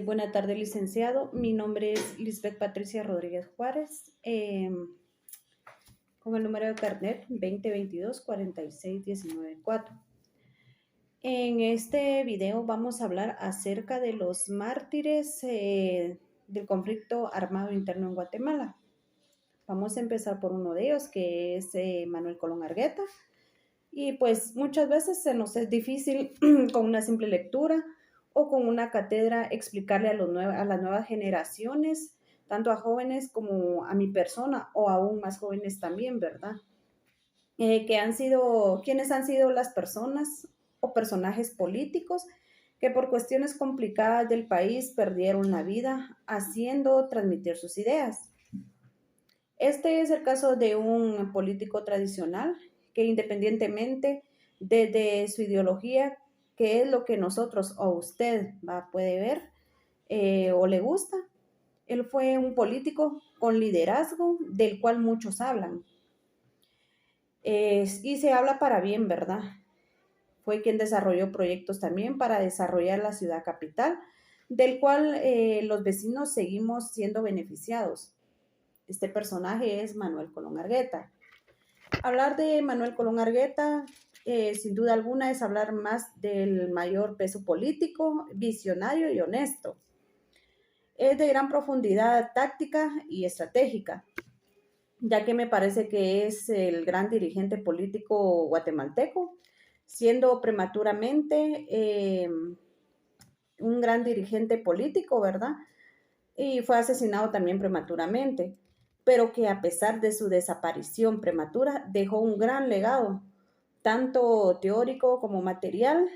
Buenas tardes, licenciado. Mi nombre es Lisbeth Patricia Rodríguez Juárez, con el número de carnet 2022-46194. En este video vamos a hablar acerca de los mártires del conflicto armado interno en Guatemala. Vamos a empezar por uno de ellos, que es Manuel Colón Argueta. Y pues muchas veces se nos es difícil con una simple lectura o con una cátedra explicarle a las nuevas generaciones, tanto a jóvenes como a mi persona o aún más jóvenes también, ¿verdad? ¿Quiénes han sido las personas o personajes políticos que por cuestiones complicadas del país perdieron la vida haciendo transmitir sus ideas? Este es el caso de un político tradicional que independientemente de su ideología, que es lo que nosotros o usted puede ver o le gusta, él fue un político con liderazgo del cual muchos hablan. Y se habla para bien, ¿verdad? Fue quien desarrolló proyectos también para desarrollar la ciudad capital, del cual los vecinos seguimos siendo beneficiados. Este personaje es Manuel Colón Argueta. Hablar de Manuel Colón Argueta, sin duda alguna, es hablar más del mayor peso político, visionario y honesto. Es de gran profundidad táctica y estratégica, ya que me parece que es el gran dirigente político guatemalteco, siendo prematuramente un gran dirigente político, ¿verdad? Y fue asesinado también prematuramente, pero que a pesar de su desaparición prematura dejó un gran legado, tanto teórico como material,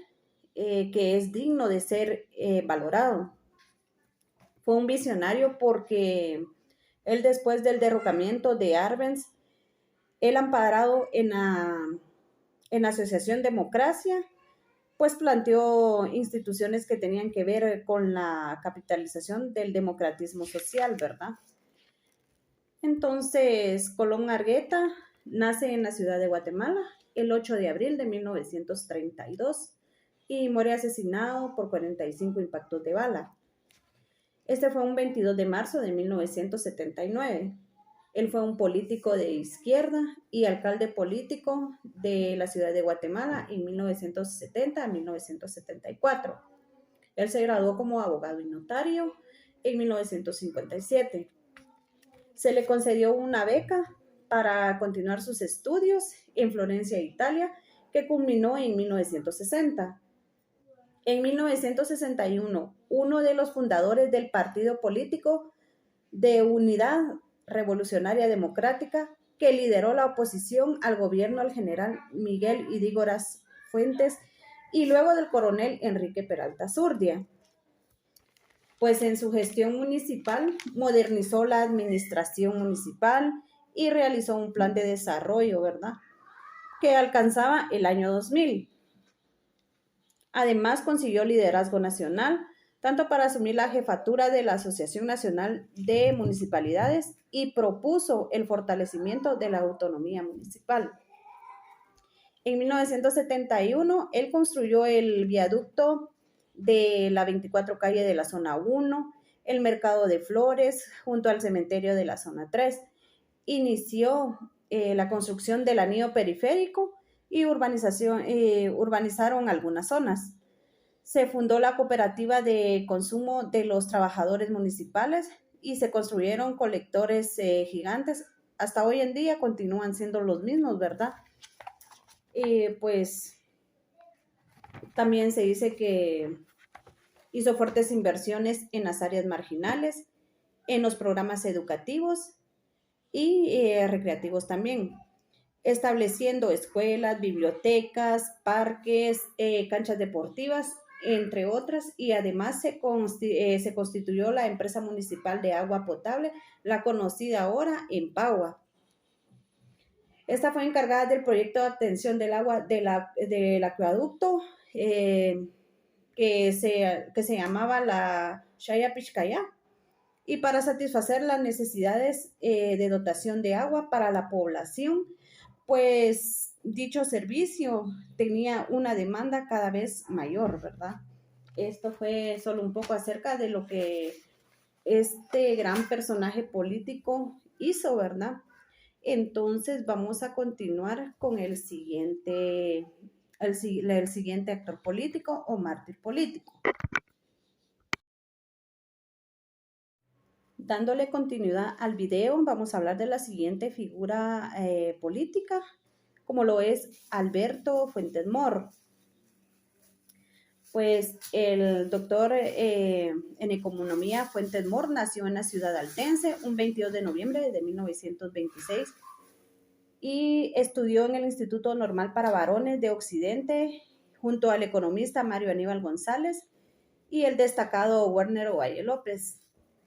que es digno de ser valorado. Fue un visionario porque él, después del derrocamiento de Arbenz, él, amparado en la Asociación Democracia, pues planteó instituciones que tenían que ver con la capitalización del democratismo social, ¿verdad? Entonces, Colón Argueta nace en la ciudad de Guatemala el 8 de abril de 1932 y muere asesinado por 45 impactos de bala. Este fue un 22 de marzo de 1979. Él fue un político de izquierda y alcalde político de la ciudad de Guatemala en 1970 a 1974. Él se graduó como abogado y notario en 1957. Se le concedió una beca para continuar sus estudios en Florencia, Italia, que culminó en 1960. En 1961, uno de los fundadores del partido político de Unidad Revolucionaria Democrática, que lideró la oposición al gobierno del general Miguel Ydígoras Fuentes y luego del coronel Enrique Peralta Zurdia. Pues en su gestión municipal modernizó la administración municipal y realizó un plan de desarrollo, ¿verdad?, que alcanzaba el año 2000. Además, consiguió liderazgo nacional, tanto para asumir la jefatura de la Asociación Nacional de Municipalidades y propuso el fortalecimiento de la autonomía municipal. En 1971, él construyó el viaducto de la 24 calle de la zona 1, el mercado de flores junto al cementerio de la zona 3. Inició la construcción del anillo periférico y urbanizaron algunas zonas. Se fundó la cooperativa de consumo de los trabajadores municipales y se construyeron colectores gigantes. Hasta hoy en día continúan siendo los mismos, ¿verdad? Pues también se dice que hizo fuertes inversiones en las áreas marginales, en los programas educativos y recreativos también, estableciendo escuelas, bibliotecas, parques, canchas deportivas, entre otras, y además se constituyó la empresa municipal de agua potable, la conocida ahora Empagua. Esta fue encargada del proyecto de atención del agua del acueducto que se llamaba la Shaya Pishkaya, y para satisfacer las necesidades de dotación de agua para la población, pues dicho servicio tenía una demanda cada vez mayor, ¿verdad? Esto fue solo un poco acerca de lo que este gran personaje político hizo, ¿verdad? Entonces vamos a continuar con el siguiente actor político o mártir político. Dándole continuidad al video, vamos a hablar de la siguiente figura política, como lo es Alberto Fuentes Mohr. Pues el doctor en economía Fuentes Mohr nació en la ciudad altense un 22 de noviembre de 1926 y estudió en el Instituto Normal para Varones de Occidente junto al economista Mario Aníbal González y el destacado Werner Ovalle López.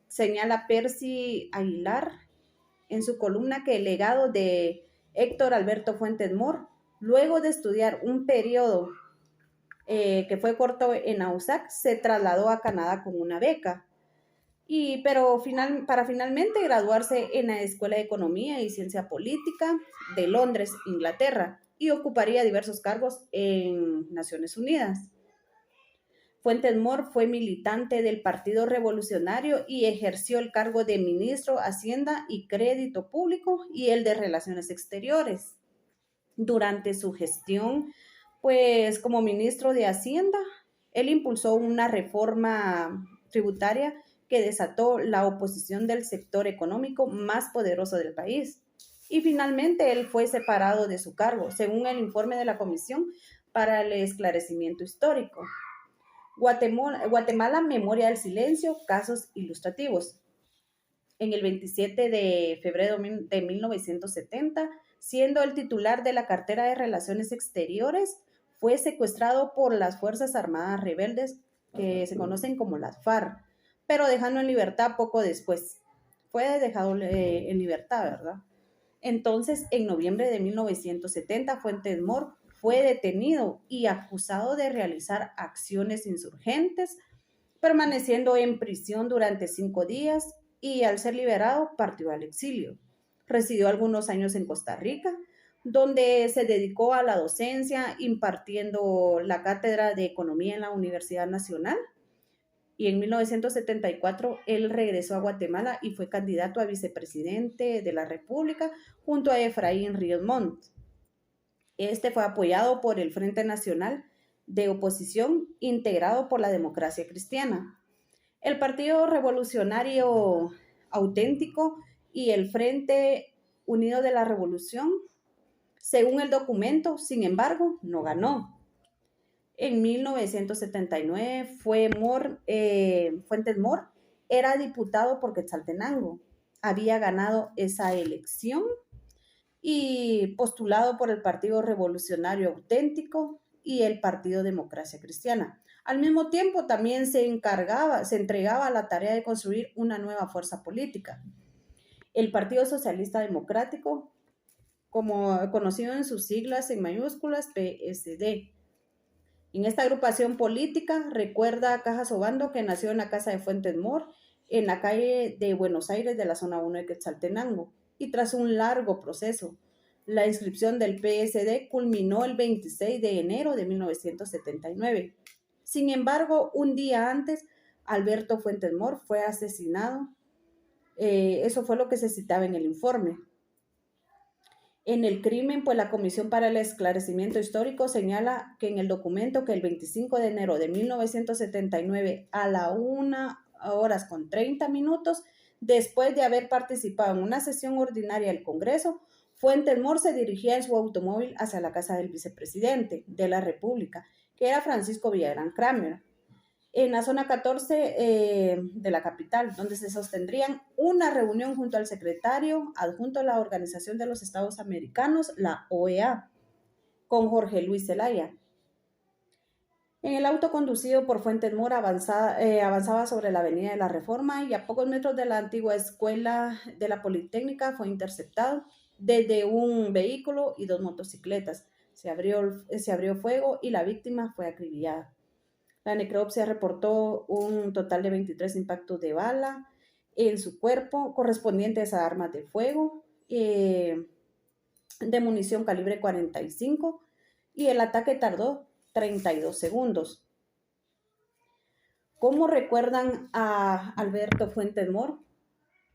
Señala Percy Aguilar en su columna que el legado de Héctor Alberto Fuentes Mohr, luego de estudiar un periodo que fue corto en AUSAC, se trasladó a Canadá con una beca. Pero para finalmente graduarse en la Escuela de Economía y Ciencia Política de Londres, Inglaterra, y ocuparía diversos cargos en Naciones Unidas. Fuentes Mohr fue militante del Partido Revolucionario y ejerció el cargo de ministro Hacienda y Crédito Público y el de Relaciones Exteriores. Durante su gestión, pues como ministro de Hacienda, él impulsó una reforma tributaria que desató la oposición del sector económico más poderoso del país. Y finalmente él fue separado de su cargo, según el informe de la Comisión para el Esclarecimiento Histórico. Guatemala, Memoria del Silencio, casos ilustrativos. En el 27 de febrero de 1970, siendo el titular de la cartera de Relaciones Exteriores, fue secuestrado por las Fuerzas Armadas Rebeldes, que se conocen como las FARC, pero dejando en libertad poco después. Fue dejado en libertad, ¿verdad? Entonces, en noviembre de 1970, Fuentes Mohr fue detenido y acusado de realizar acciones insurgentes, permaneciendo en prisión durante 5 días y al ser liberado partió al exilio. Residió algunos años en Costa Rica, donde se dedicó a la docencia, impartiendo la cátedra de Economía en la Universidad Nacional. Y en 1974 él regresó a Guatemala y fue candidato a vicepresidente de la República junto a Efraín Ríos Montt. Este fue apoyado por el Frente Nacional de Oposición integrado por la Democracia Cristiana. El Partido Revolucionario Auténtico y el Frente Unido de la Revolución, según el documento, sin embargo, no ganó. En 1979 Fuentes Mohr era diputado por Quetzaltenango. Había ganado esa elección y postulado por el Partido Revolucionario Auténtico y el Partido Democracia Cristiana. Al mismo tiempo, también se entregaba a la tarea de construir una nueva fuerza política. El Partido Socialista Democrático, como conocido en sus siglas en mayúsculas, PSD. En esta agrupación política recuerda a Cajas Obando, que nació en la casa de Fuentes Mohr, en la calle de Buenos Aires de la zona 1 de Quetzaltenango, y tras un largo proceso, la inscripción del PSD culminó el 26 de enero de 1979. Sin embargo, un día antes, Alberto Fuentes Mohr fue asesinado. Eso fue lo que se citaba en el informe. En el crimen, pues la Comisión para el Esclarecimiento Histórico señala que en el documento que el 25 de enero de 1979 a la 1:30, después de haber participado en una sesión ordinaria del Congreso, Fuentes Mohr se dirigía en su automóvil hacia la casa del vicepresidente de la República, que era Francisco Villagrán Kramer, en la zona 14 de la capital, donde se sostendrían una reunión junto al secretario adjunto a la Organización de los Estados Americanos, la OEA, con Jorge Luis Zelaya. En el auto conducido por Fuentes Mohr avanzaba sobre la Avenida de la Reforma y a pocos metros de la antigua escuela de la Politécnica fue interceptado desde un vehículo y 2 motocicletas. Se abrió fuego y la víctima fue acribillada. La necropsia reportó un total de 23 impactos de bala en su cuerpo, correspondientes a armas de fuego, de munición calibre 45, y el ataque tardó 32 segundos. ¿Cómo recuerdan a Alberto Fuentes Mohr?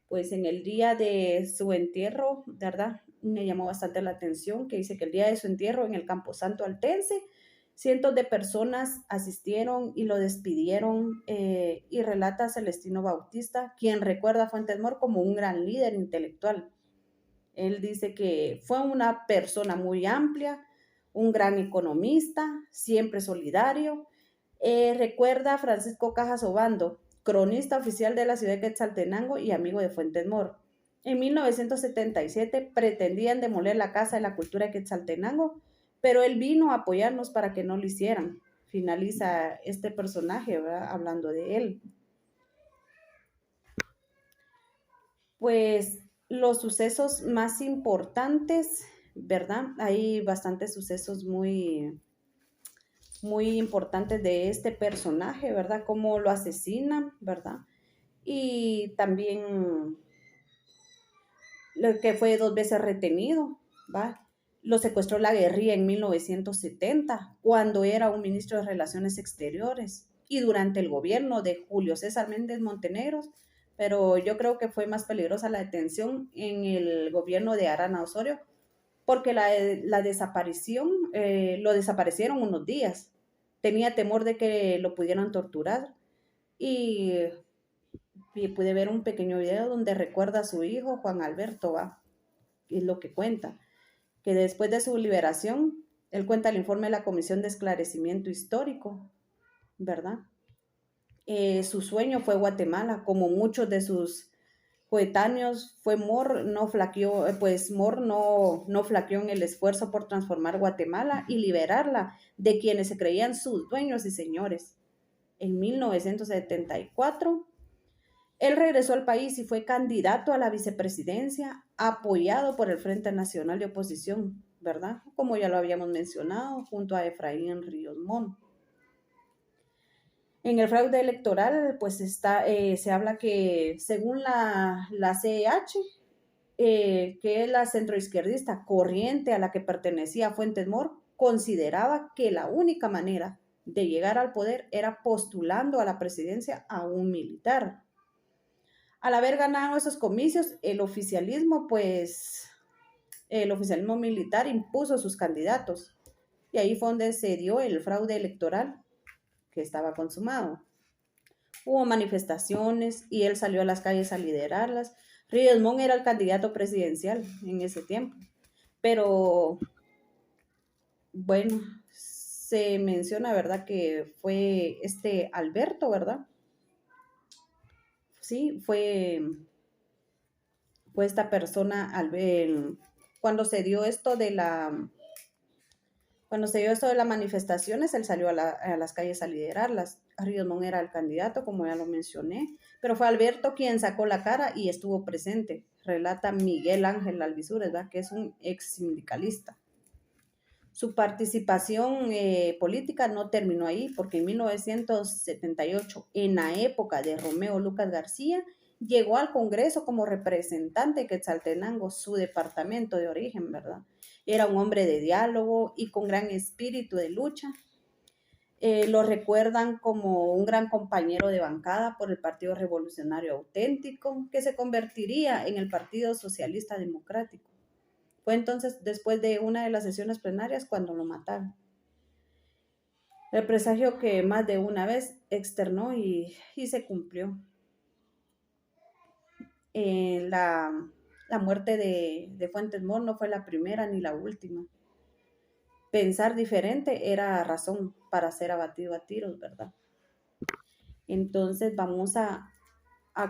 Pues en el día de su entierro, ¿verdad? Me llamó bastante la atención que dice que el día de su entierro en el Camposanto Altense, cientos de personas asistieron y lo despidieron, y relata Celestino Bautista, quien recuerda a Fuentes Mohr como un gran líder intelectual. Él dice que fue una persona muy amplia, un gran economista, siempre solidario. Recuerda a Francisco Cajas Obando, cronista oficial de la ciudad de Quetzaltenango y amigo de Fuentes Mohr. En 1977 pretendían demoler la Casa de la Cultura de Quetzaltenango, pero él vino a apoyarnos para que no lo hicieran. Finaliza este personaje, ¿verdad? Hablando de él. Pues los sucesos más importantes, ¿verdad? Hay bastantes sucesos muy importantes de este personaje, ¿verdad? Cómo lo asesinan, ¿verdad? Y también lo que fue 2 veces retenido, ¿va? Lo secuestró la guerrilla en 1970, cuando era un ministro de Relaciones Exteriores y durante el gobierno de Julio César Méndez Montenegro, pero yo creo que fue más peligrosa la detención en el gobierno de Arana Osorio, porque la desaparición, lo desaparecieron unos días. Tenía temor de que lo pudieran torturar y, y pude ver un pequeño video donde recuerda a su hijo, Juan Alberto, ¿va? Y es lo que cuenta, que después de su liberación, él cuenta el informe de la Comisión de Esclarecimiento Histórico, ¿verdad? Su sueño fue Guatemala, como muchos de sus coetáneos. Fue Mohr, no flaqueó, pues Mohr no flaqueó en el esfuerzo por transformar Guatemala y liberarla de quienes se creían sus dueños y señores. En 1974, él regresó al país y fue candidato a la vicepresidencia, apoyado por el Frente Nacional de Oposición, ¿verdad? Como ya lo habíamos mencionado, junto a Efraín Ríos Montt. En el fraude electoral, pues se habla que según la CEH, que es la centroizquierdista corriente a la que pertenecía Fuentes Mohr, consideraba que la única manera de llegar al poder era postulando a la presidencia a un militar. Al haber ganado esos comicios, el oficialismo militar impuso sus candidatos. Y ahí fue donde se dio el fraude electoral que estaba consumado. Hubo manifestaciones y él salió a las calles a liderarlas. Ríos Montt era el candidato presidencial en ese tiempo. Pero, bueno, se menciona, ¿verdad?, que fue Alberto, ¿verdad? Sí, fue esta persona, cuando se dio esto de las manifestaciones, él salió a las calles a liderarlas. Ríos Montt era el candidato, como ya lo mencioné, pero fue Alberto quien sacó la cara y estuvo presente. Relata Miguel Ángel Alvisures, ¿verdad?, que es un ex sindicalista. Su participación política no terminó ahí, porque en 1978, en la época de Romeo Lucas García, llegó al Congreso como representante de Quetzaltenango, su departamento de origen, ¿verdad? Era un hombre de diálogo y con gran espíritu de lucha. Lo recuerdan como un gran compañero de bancada por el Partido Revolucionario Auténtico, que se convertiría en el Partido Socialista Democrático. Fue entonces, después de una de las sesiones plenarias, cuando lo mataron. El presagio que más de una vez externó y se cumplió. La muerte de Fuentes Mohr no fue la primera ni la última. Pensar diferente era razón para ser abatido a tiros, ¿verdad? Entonces vamos a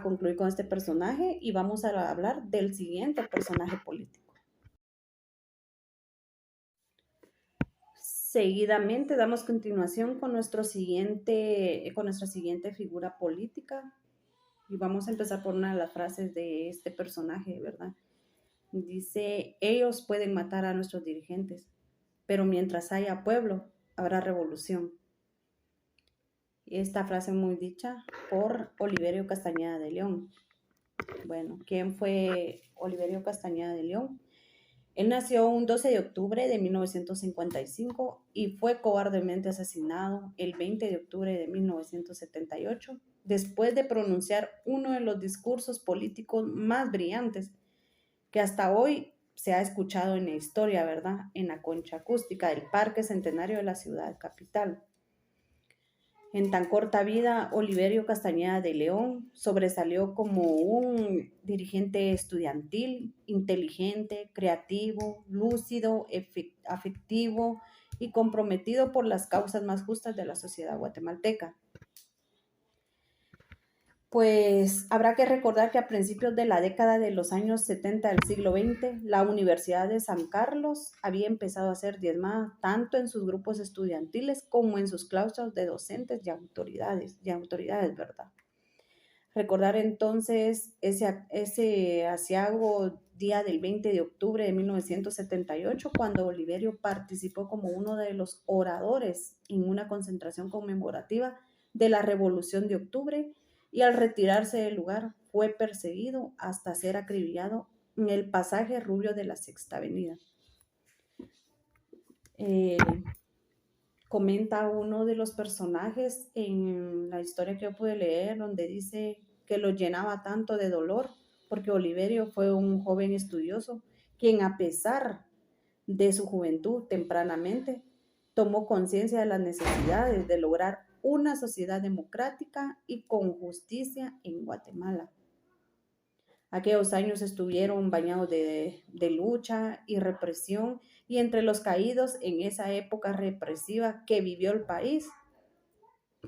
concluir con este personaje y vamos a hablar del siguiente personaje político. Seguidamente damos continuación con nuestra siguiente figura política y vamos a empezar por una de las frases de este personaje, ¿verdad? Dice: ellos pueden matar a nuestros dirigentes, pero mientras haya pueblo, habrá revolución. Esta frase muy dicha por Oliverio Castañeda de León. Bueno, ¿quién fue Oliverio Castañeda de León? Él nació un 12 de octubre de 1955 y fue cobardemente asesinado el 20 de octubre de 1978, después de pronunciar uno de los discursos políticos más brillantes que hasta hoy se ha escuchado en la historia, ¿verdad? En la concha acústica del Parque Centenario de la ciudad capital. En tan corta vida, Oliverio Castañeda de León sobresalió como un dirigente estudiantil, inteligente, creativo, lúcido, afectivo y comprometido por las causas más justas de la sociedad guatemalteca. Pues habrá que recordar que a principios de la década de los años 70 del siglo XX, la Universidad de San Carlos había empezado a ser diezmada tanto en sus grupos estudiantiles como en sus claustros de docentes y autoridades, ¿verdad? Recordar entonces ese aciago día del 20 de octubre de 1978, cuando Oliverio participó como uno de los oradores en una concentración conmemorativa de la Revolución de Octubre, y al retirarse del lugar fue perseguido hasta ser acribillado en el pasaje Rubio de la Sexta Avenida. Comenta uno de los personajes en la historia que yo pude leer, donde dice que lo llenaba tanto de dolor, porque Oliverio fue un joven estudioso, quien a pesar de su juventud tempranamente, tomó conciencia de las necesidades de lograr una sociedad democrática y con justicia en Guatemala. Aquellos años estuvieron bañados de lucha y represión, y entre los caídos en esa época represiva que vivió el país,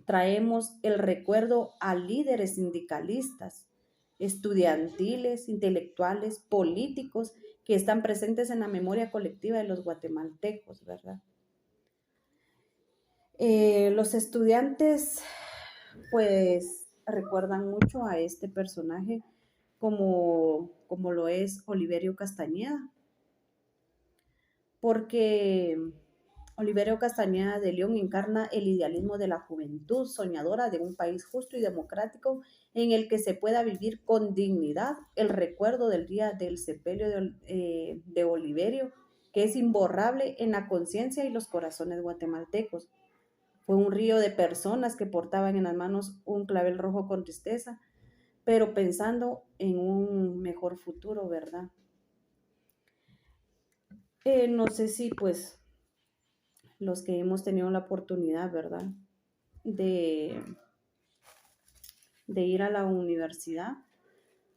traemos el recuerdo a líderes sindicalistas, estudiantiles, intelectuales, políticos, que están presentes en la memoria colectiva de los guatemaltecos, ¿verdad? Los estudiantes, pues, recuerdan mucho a este personaje como lo es Oliverio Castañeda, porque Oliverio Castañeda de León encarna el idealismo de la juventud soñadora de un país justo y democrático en el que se pueda vivir con dignidad el recuerdo del día del sepelio de Oliverio, que es imborrable en la conciencia y los corazones guatemaltecos. Fue un río de personas que portaban en las manos un clavel rojo con tristeza, pero pensando en un mejor futuro, ¿verdad? No sé si pues los que hemos tenido la oportunidad, ¿verdad? De ir a la universidad,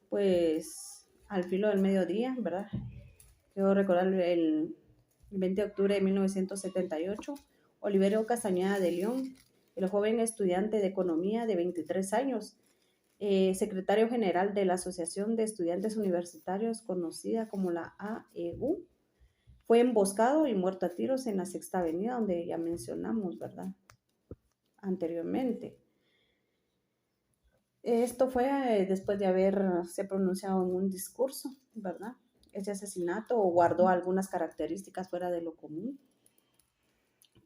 pues al filo del mediodía, ¿verdad? Quiero recordar el 20 de octubre de 1978, Oliverio Castañeda de León, el joven estudiante de economía de 23 años, secretario general de la Asociación de Estudiantes Universitarios, conocida como la AEU, fue emboscado y muerto a tiros en la Sexta Avenida, donde ya mencionamos, ¿verdad? Anteriormente. Esto fue después de haberse pronunciado en un discurso, ¿verdad? Ese asesinato guardó algunas características fuera de lo común,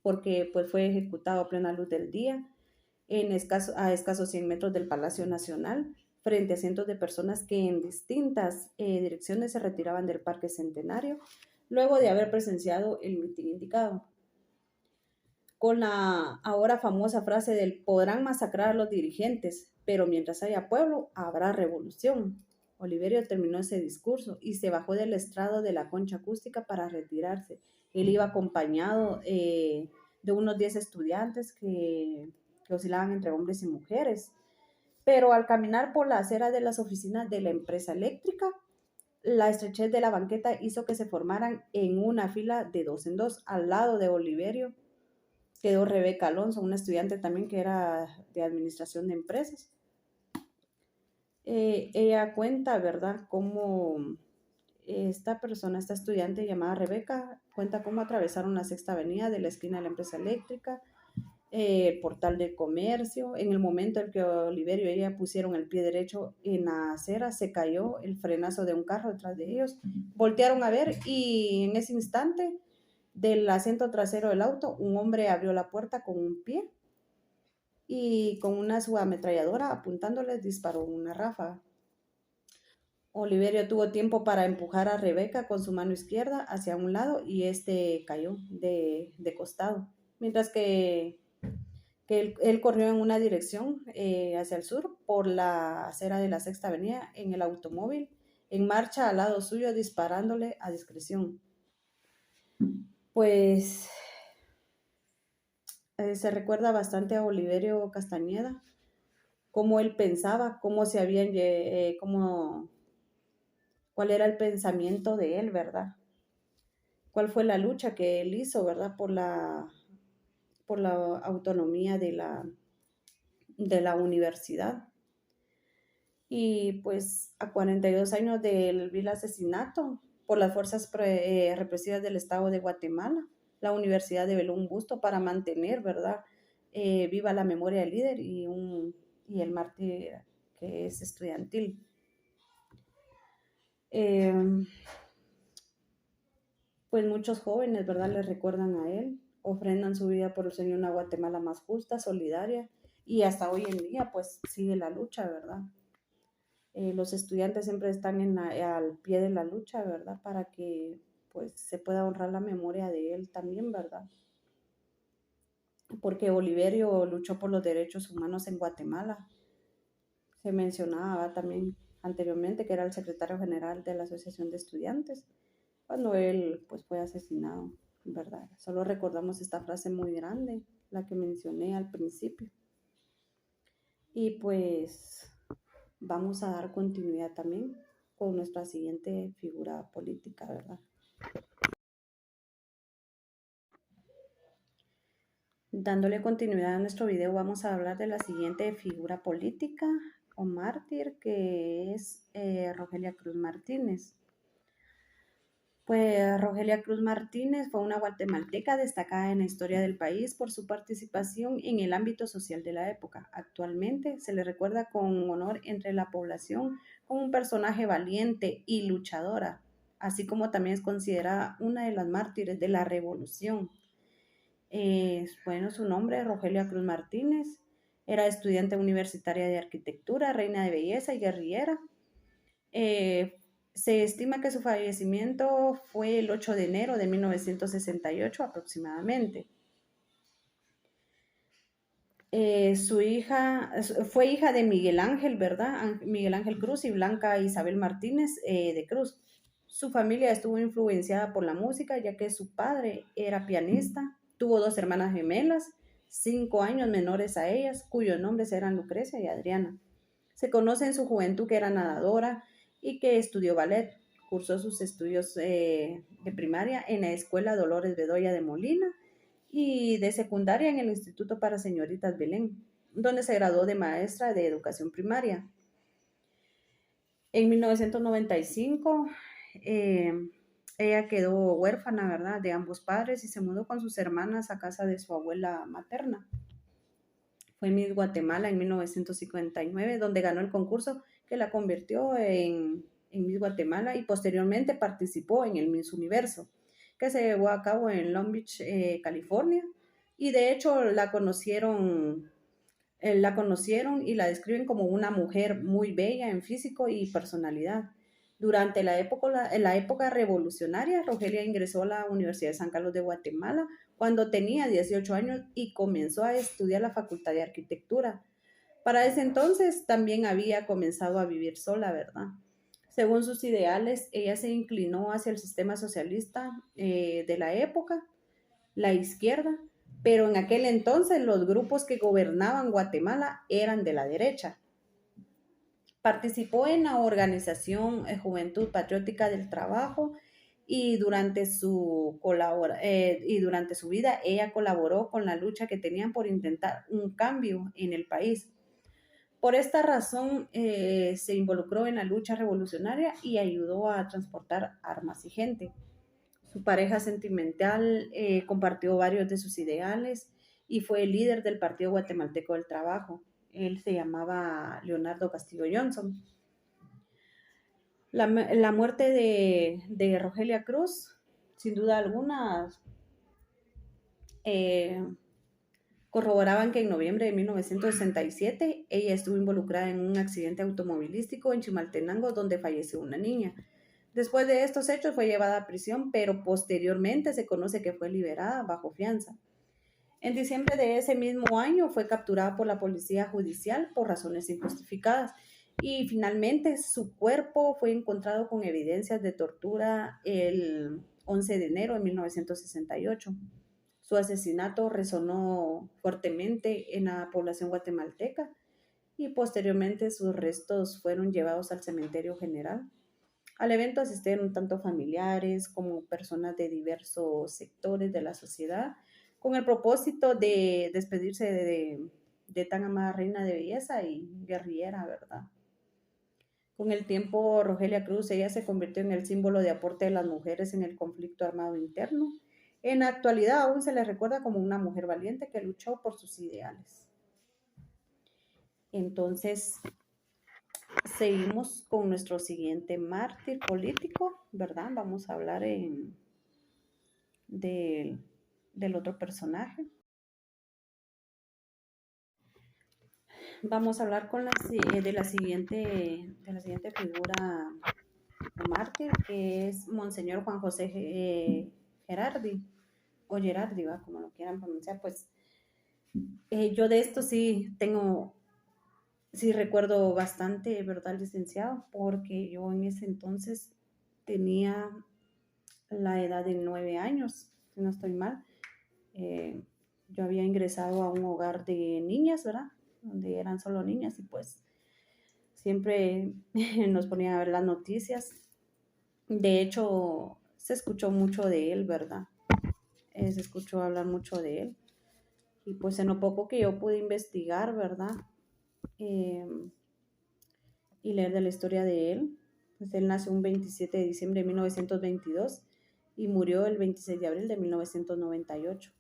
porque pues fue ejecutado a plena luz del día, a escasos 100 metros del Palacio Nacional, frente a cientos de personas que en distintas direcciones se retiraban del Parque Centenario, luego de haber presenciado el mitin indicado. Con la ahora famosa frase del podrán masacrar a los dirigentes, pero mientras haya pueblo, habrá revolución. Oliverio terminó ese discurso y se bajó del estrado de la concha acústica para retirarse. Él iba acompañado de unos 10 estudiantes que oscilaban entre hombres y mujeres. Pero al caminar por la acera de las oficinas de la empresa eléctrica, la estrechez de la banqueta hizo que se formaran en una fila de 2 en 2. Al lado de Oliverio quedó Rebeca Alonso, una estudiante también que era de administración de empresas. Ella cuenta, ¿verdad?, cómo esta estudiante llamada Rebeca, cuenta cómo atravesaron la Sexta Avenida de la esquina de la empresa eléctrica, el portal de comercio. En el momento en que Oliverio y ella pusieron el pie derecho en la acera, se cayó el frenazo de un carro detrás de ellos. Voltearon a ver y en ese instante, del asiento trasero del auto, un hombre abrió la puerta con un pie y con una subametralladora apuntándoles disparó una ráfaga. Oliverio tuvo tiempo para empujar a Rebeca con su mano izquierda hacia un lado y este cayó de costado, mientras que él corrió en una dirección hacia el sur por la acera de la Sexta Avenida en el automóvil, en marcha al lado suyo, disparándole a discreción. Pues se recuerda bastante a Oliverio Castañeda, cómo él pensaba, cuál era el pensamiento de él, ¿verdad? Cuál fue la lucha que él hizo, ¿verdad? Por la autonomía de la universidad. Y pues a 42 años del vil asesinato por las fuerzas represivas del Estado de Guatemala, la universidad develó un busto para mantener, ¿verdad? Viva la memoria del líder y el mártir que es estudiantil. Pues muchos jóvenes, ¿verdad?, le recuerdan a él, ofrendan su vida por el sueño de una Guatemala más justa, solidaria, y hasta hoy en día, pues sigue la lucha, ¿verdad? Los estudiantes siempre están al pie de la lucha, ¿verdad? Para que pues se pueda honrar la memoria de él también, ¿verdad? Porque Oliverio luchó por los derechos humanos en Guatemala. Se mencionaba también anteriormente que era el secretario general de la Asociación de Estudiantes cuando él pues fue asesinado, ¿verdad? Solo recordamos esta frase muy grande, la que mencioné al principio. Y pues vamos a dar continuidad también con nuestra siguiente figura política, ¿verdad? Dándole continuidad a nuestro video, vamos a hablar de la siguiente figura política o mártir, que es Rogelia Cruz Martínez. Pues Rogelia Cruz Martínez fue una guatemalteca destacada en la historia del país por su participación en el ámbito social de la época. Actualmente se le recuerda con honor entre la población como un personaje valiente y luchadora, así como también es considerada una de las mártires de la revolución. Bueno, su nombre, Rogelia Cruz Martínez, era estudiante universitaria de arquitectura, reina de belleza y guerrillera. Se estima que su fallecimiento fue el 8 de enero de 1968 aproximadamente. Fue hija de Miguel Ángel, ¿verdad? Miguel Ángel Cruz y Blanca Isabel Martínez de Cruz. Su familia estuvo influenciada por la música, ya que su padre era pianista. Tuvo 2 hermanas gemelas, 5 años menores a ellas, cuyos nombres eran Lucrecia y Adriana. Se conoce en su juventud que era nadadora y que estudió ballet. Cursó sus estudios de primaria en la Escuela Dolores Bedoya de Molina y de secundaria en el Instituto para Señoritas Belén, donde se graduó de maestra de educación primaria. En 1995, ella quedó huérfana, ¿verdad?, de ambos padres y se mudó con sus hermanas a casa de su abuela materna. Fue Miss Guatemala en 1959, donde ganó el concurso que la convirtió en Miss Guatemala y posteriormente participó en el Miss Universo, que se llevó a cabo en Long Beach, California. Y de hecho la conocieron y la describen como una mujer muy bella en físico y personalidad. Durante la época revolucionaria, Rogelia ingresó a la Universidad de San Carlos de Guatemala cuando tenía 18 años y comenzó a estudiar la Facultad de Arquitectura. Para ese entonces también había comenzado a vivir sola, ¿verdad? Según sus ideales, ella se inclinó hacia el sistema socialista de la época, la izquierda, pero en aquel entonces los grupos que gobernaban Guatemala eran de la derecha. Participó en la organización Juventud Patriótica del Trabajo y durante su vida ella colaboró con la lucha que tenían por intentar un cambio en el país. Por esta razón se involucró en la lucha revolucionaria y ayudó a transportar armas y gente. Su pareja sentimental compartió varios de sus ideales y fue el líder del Partido Guatemalteco del Trabajo. Él se llamaba Leonardo Castillo Johnson. La muerte de Rogelia Cruz, sin duda alguna, Corroboraban que en noviembre de 1967 ella estuvo involucrada en un accidente automovilístico en Chimaltenango donde falleció una niña. Después de estos hechos fue llevada a prisión, pero posteriormente se conoce que fue liberada bajo fianza. En diciembre de ese mismo año fue capturada por la policía judicial por razones injustificadas y finalmente su cuerpo fue encontrado con evidencias de tortura el 11 de enero de 1968. Su asesinato resonó fuertemente en la población guatemalteca y posteriormente sus restos fueron llevados al cementerio general. Al evento asistieron tanto familiares como personas de diversos sectores de la sociedad con el propósito de despedirse de tan amada reina de belleza y guerrillera, ¿verdad? Con el tiempo, Rogelia Cruz, ella se convirtió en el símbolo de aporte de las mujeres en el conflicto armado interno. En la actualidad aún se le recuerda como una mujer valiente que luchó por sus ideales. Entonces, seguimos con nuestro siguiente mártir político, ¿verdad? Vamos a hablar del otro personaje. Vamos a hablar de la siguiente figura mártir, que es Monseñor Juan José Gerardi, o Gerardi, ¿va? Como lo quieran pronunciar, pues yo de esto sí recuerdo bastante, ¿verdad, licenciado? Porque yo en ese entonces tenía la edad de 9 años, si no estoy mal. Yo había ingresado a un hogar de niñas, ¿verdad? Donde eran solo niñas y pues siempre nos ponían a ver las noticias. De hecho, se escuchó mucho de él, ¿verdad? Se escuchó hablar mucho de él. Y pues en lo poco que yo pude investigar, ¿verdad? Y leer de la historia de él, pues él nació un 27 de diciembre de 1922 y murió el 26 de abril de 1998.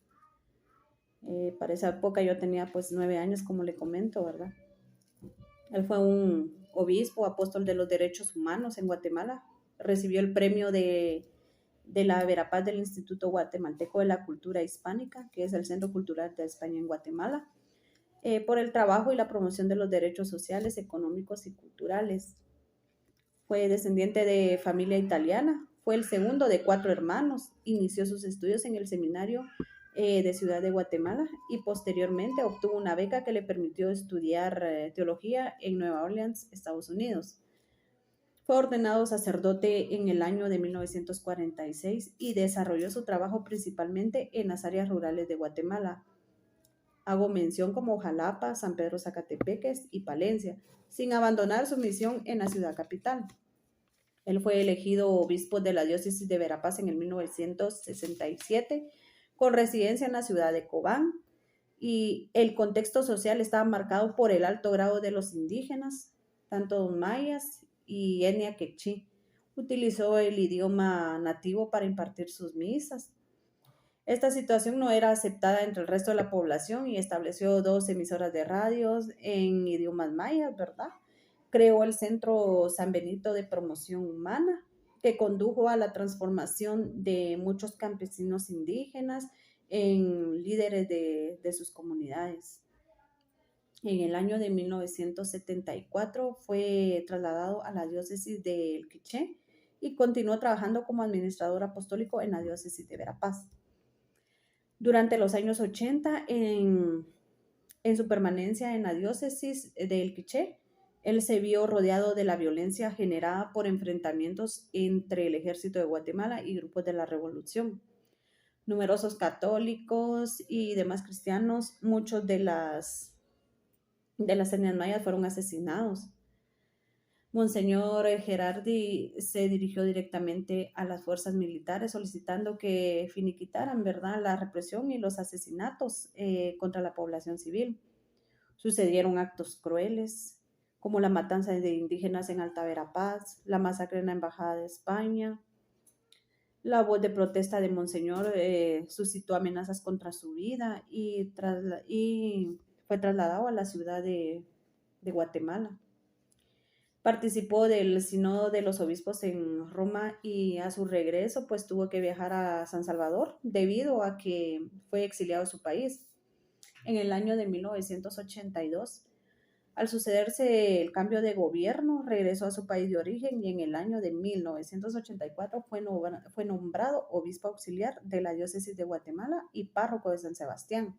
Para esa época yo tenía pues 9 años, como le comento, ¿verdad? Él fue un obispo, apóstol de los derechos humanos en Guatemala. Recibió el premio de la Verapaz del Instituto Guatemalteco de la Cultura Hispánica, que es el Centro Cultural de España en Guatemala, por el trabajo y la promoción de los derechos sociales, económicos y culturales. Fue descendiente de familia italiana, fue el segundo de 4 hermanos, inició sus estudios en el seminario de Ciudad de Guatemala y posteriormente obtuvo una beca que le permitió estudiar teología en Nueva Orleans, Estados Unidos. Fue ordenado sacerdote en el año de 1946 y desarrolló su trabajo principalmente en las áreas rurales de Guatemala. Hago mención como Jalapa, San Pedro Zacatepeques y Palencia, sin abandonar su misión en la ciudad capital. Él fue elegido obispo de la diócesis de Verapaz en el 1967, con residencia en la ciudad de Cobán, y el contexto social estaba marcado por el alto grado de los indígenas, tanto mayas y etnia quechí. Utilizó el idioma nativo para impartir sus misas. Esta situación no era aceptada entre el resto de la población y estableció 2 emisoras de radios en idiomas mayas, ¿verdad? Creó el Centro San Benito de Promoción Humana, que condujo a la transformación de muchos campesinos indígenas en líderes de sus comunidades. En el año de 1974 fue trasladado a la diócesis de El Quiché y continuó trabajando como administrador apostólico en la diócesis de Verapaz. Durante los años 80, en su permanencia en la diócesis de El Quiché, él se vio rodeado de la violencia generada por enfrentamientos entre el ejército de Guatemala y grupos de la revolución. Numerosos católicos y demás cristianos, muchos de las etnias mayas fueron asesinados. Monseñor Gerardi se dirigió directamente a las fuerzas militares solicitando que finiquitaran, ¿verdad?, la represión y los asesinatos contra la población civil. Sucedieron actos crueles, como la matanza de indígenas en Alta Verapaz, la masacre en la Embajada de España. La voz de protesta de Monseñor suscitó amenazas contra su vida y fue trasladado a la ciudad de Guatemala. Participó del Sínodo de los Obispos en Roma y a su regreso pues tuvo que viajar a San Salvador debido a que fue exiliado de su país. en el año de 1982. Al sucederse el cambio de gobierno, regresó a su país de origen y en el año de 1984 fue nombrado obispo auxiliar de la diócesis de Guatemala y párroco de San Sebastián.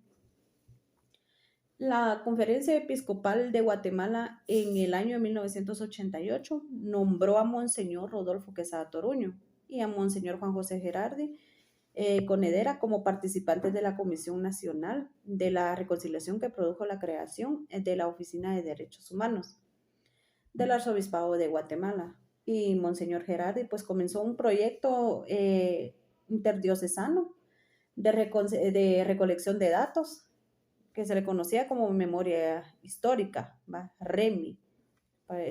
La Conferencia Episcopal de Guatemala en el año de 1988 nombró a Monseñor Rodolfo Quesada Toruño y a Monseñor Juan José Gerardi Conedera como participantes de la Comisión Nacional de la Reconciliación que produjo la creación de la Oficina de Derechos Humanos del Arzobispado de Guatemala. Y Monseñor Gerardi pues comenzó un proyecto interdiocesano de recolección de datos que se le conocía como memoria histórica, ¿va? REMI,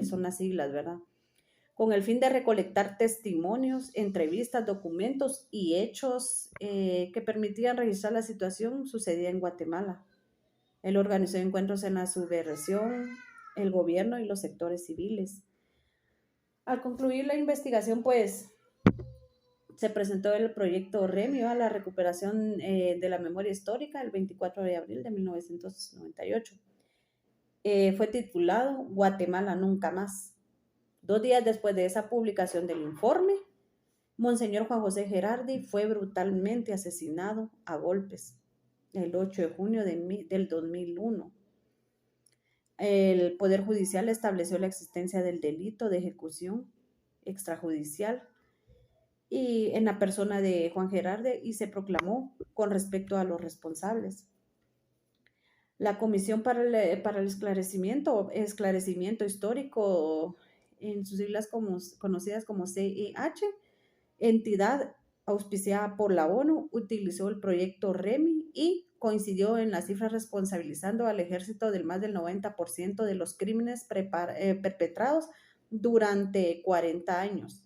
son las siglas, ¿verdad? Con el fin de recolectar testimonios, entrevistas, documentos y hechos que permitían registrar la situación sucedida en Guatemala. Él organizó encuentros en la subversión, el gobierno y los sectores civiles. Al concluir la investigación, pues, se presentó el proyecto REMI a la recuperación de la memoria histórica el 24 de abril de 1998. Fue titulado Guatemala Nunca Más. 2 días después de esa publicación del informe, Monseñor Juan José Gerardi fue brutalmente asesinado a golpes el 8 de junio del 2001. El Poder Judicial estableció la existencia del delito de ejecución extrajudicial y en la persona de Juan Gerardi y se proclamó con respecto a los responsables. La Comisión para el Esclarecimiento Histórico, en sus siglas conocidas como CEH, entidad auspiciada por la ONU, utilizó el proyecto REMI y coincidió en las cifras responsabilizando al ejército del más del 90% de los crímenes perpetrados durante 40 años.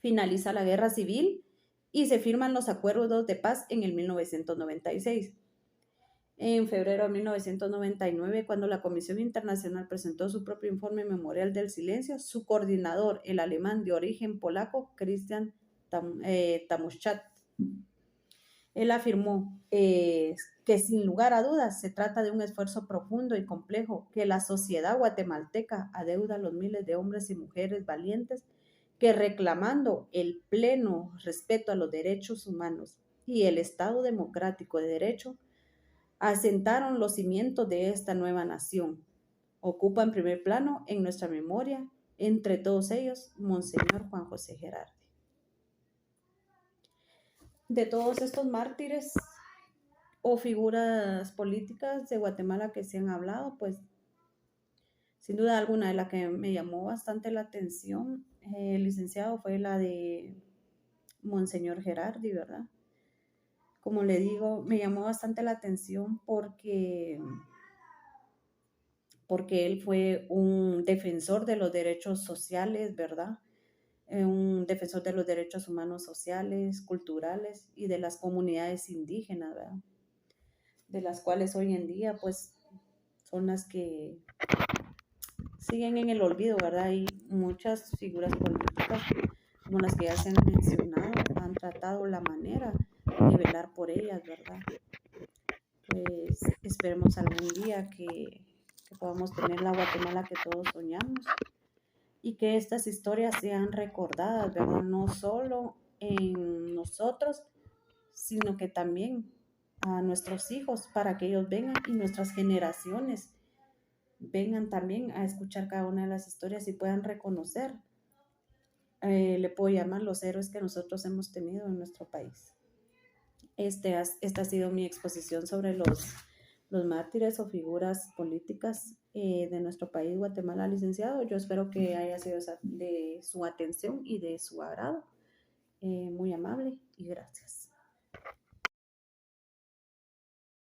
Finaliza la guerra civil y se firman los acuerdos de paz en el 1996. En febrero de 1999, cuando la Comisión Internacional presentó su propio informe memorial del silencio, su coordinador, el alemán de origen polaco, Christian Tamuschat, él afirmó que sin lugar a dudas se trata de un esfuerzo profundo y complejo que la sociedad guatemalteca adeuda a los miles de hombres y mujeres valientes que reclamando el pleno respeto a los derechos humanos y el Estado democrático de derecho, asentaron los cimientos de esta nueva nación. Ocupa en primer plano en nuestra memoria, entre todos ellos, Monseñor Juan José Gerardi. De todos estos mártires o figuras políticas de Guatemala que se han hablado, pues sin duda alguna de la que me llamó bastante la atención, licenciado, fue la de Monseñor Gerardi, ¿verdad? Como le digo, me llamó bastante la atención porque él fue un defensor de los derechos sociales, ¿verdad? Un defensor de los derechos humanos sociales, culturales y de las comunidades indígenas, ¿verdad? De las cuales hoy en día, pues, son las que siguen en el olvido, ¿verdad? Y muchas figuras políticas, como las que ya se han mencionado, han tratado la manera de velar por ellas, ¿verdad? Pues esperemos algún día que podamos tener la Guatemala que todos soñamos y que estas historias sean recordadas, ¿verdad? No solo en nosotros, sino que también a nuestros hijos para que ellos vengan y nuestras generaciones vengan también a escuchar cada una de las historias y puedan reconocer, le puedo llamar los héroes que nosotros hemos tenido en nuestro país. Esta ha sido mi exposición sobre los mártires o figuras políticas de nuestro país, Guatemala, licenciado. Yo espero que haya sido de su atención y de su agrado. Muy amable y gracias.